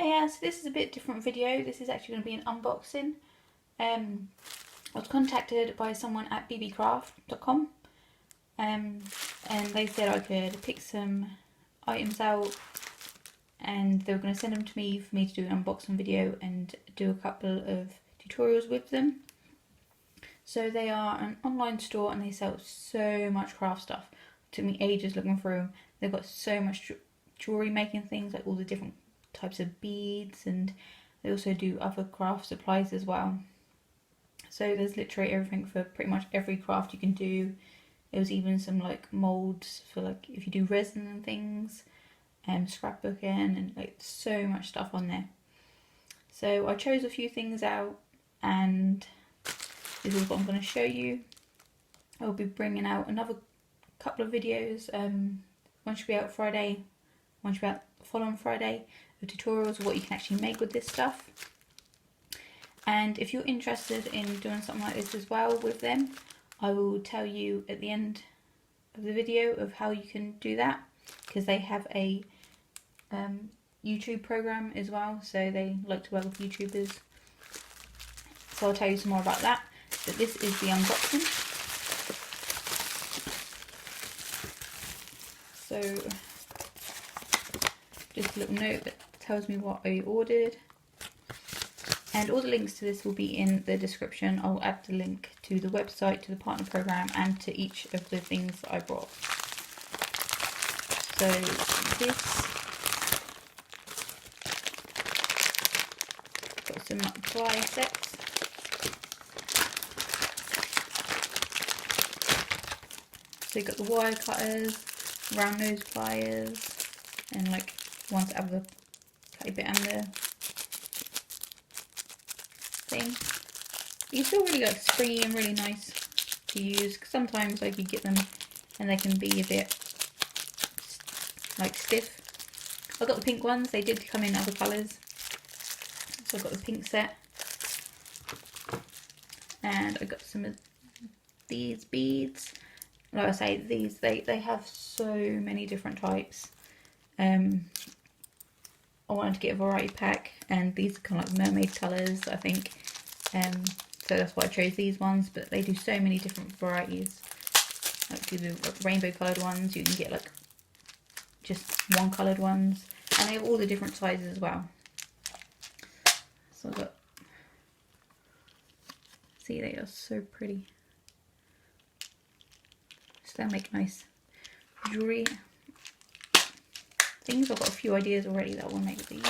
Hi, so this is a bit different video. This is actually going to be an unboxing. I was contacted by someone at BeeBeeCraft.com and they said I could pick some items out and they were going to send them to me for me to do an unboxing video and do a couple of tutorials with them. So they are an online store and they sell so much craft stuff. It took me ages looking through them. They've got so much jewellery making things, like all the different types of beads, and they also do other craft supplies as well. So there's literally everything for pretty much every craft you can do. There was even some like moulds for like if you do resin and things, scrapbooking, and like so much stuff on there. So I chose a few things out and this is what I'm going to show you. I'll be bringing out another couple of videos. One should be out Friday, one should be out the following Friday, of tutorials of what you can actually make with this stuff. And if you're interested in doing something like this as well with them, I will tell you at the end of the video of how you can do that, because they have a YouTube program as well, so they like to work with YouTubers. So I'll tell you some more about that. But this is the unboxing. So just a little note that tells me what I ordered. And all the links to this will be in the description. I'll add the link to the website, to the partner program, and to each of the things that I brought. So this got some plier sets. So you've got the wire cutters, round nose pliers, and like ones that have the cutty bit and the thing. You feel really like springy and really nice to use, because sometimes like you get them and they can be a bit like stiff. I got the pink ones, they did come in other colours. So I got the pink set. And I got some of these beads. Like I say, these they have so many different types. I wanted to get a variety pack, and these are kind of like mermaid colours, I think. So that's why I chose these ones. But they do so many different varieties. Like do the like rainbow coloured ones. You can get like just one coloured ones, and they have all the different sizes as well. So I've got. See, they are so pretty. So they make nice jewellery things. I've got a few ideas already that I want to make with these.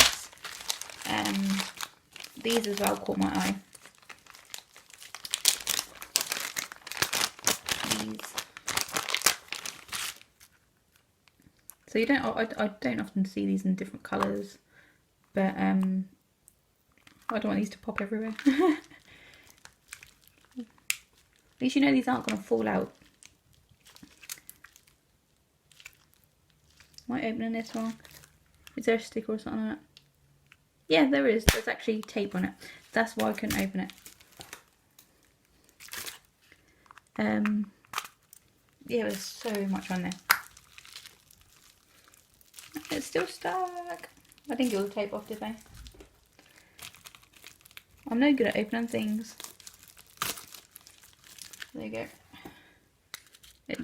These as well caught my eye. These. So you don't. I don't often see these in different colours, but I don't want these to pop everywhere. At least you know these aren't going to fall out. Am I opening this wrong? Is there a sticker or something on it? Yeah, there is. There's actually tape on it. That's why I couldn't open it. Yeah, there's so much on there. It's still stuck. I didn't get all the tape off, did I? I'm no good at opening things. There you go.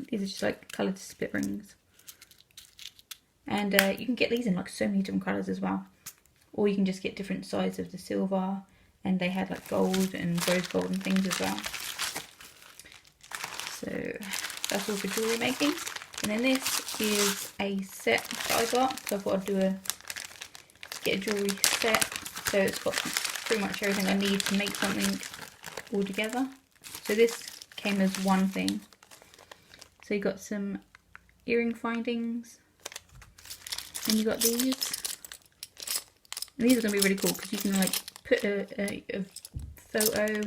These are just like coloured split rings. And you can get these in like so many different colours as well. Or you can just get different sides of the silver. And they had like gold and rose gold and things as well. So that's all for jewellery making. And then this is a set that I got. So I thought I'd get a jewellery set. So it's got pretty much everything I need to make something all together. So this came as one thing. So you got some earring findings. And you got these. And these are going to be really cool because you can like put a photo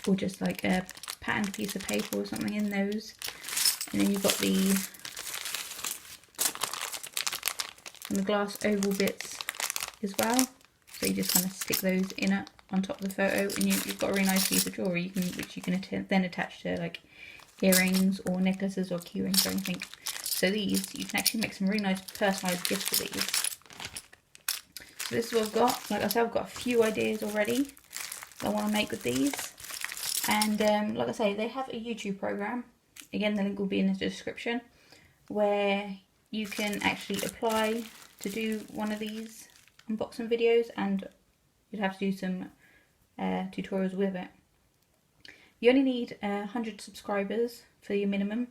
or just like a patterned piece of paper or something in those. And then you've got the glass oval bits as well. So you just kind of stick those in it on top of the photo, and you've got a really nice piece of jewellery which you can then attach to like earrings or necklaces or key rings or anything. So these, you can actually make some really nice personalised gifts with these. So this is what I've got. Like I said, I've got a few ideas already that I want to make with these. And like I say, they have a YouTube program. Again, the link will be in the description, where you can actually apply to do one of these unboxing videos, and you'd have to do some tutorials with it. You only need 100 subscribers for your minimum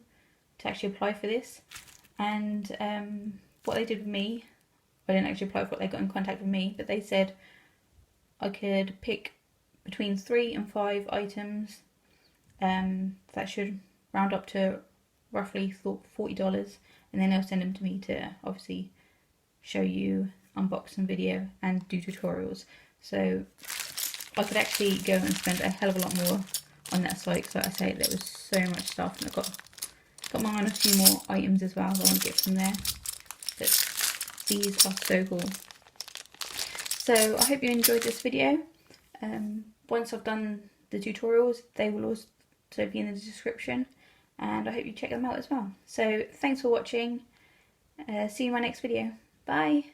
to actually apply for this. And what they did with me, I didn't actually apply for it, they got in contact with me, but they said I could pick between 3 and 5 items. That should round up to roughly $40, and then they'll send them to me to obviously show you unboxing video and do tutorials. So I could actually go and spend a hell of a lot more on that site, because like I say, there was so much stuff, and I've got mine on a few more items as well that I want to get from there. But these are so cool. So I hope you enjoyed this video. Once I've done the tutorials, they will also be in the description, and I hope you check them out as well. So thanks for watching. See you in my next video. Bye.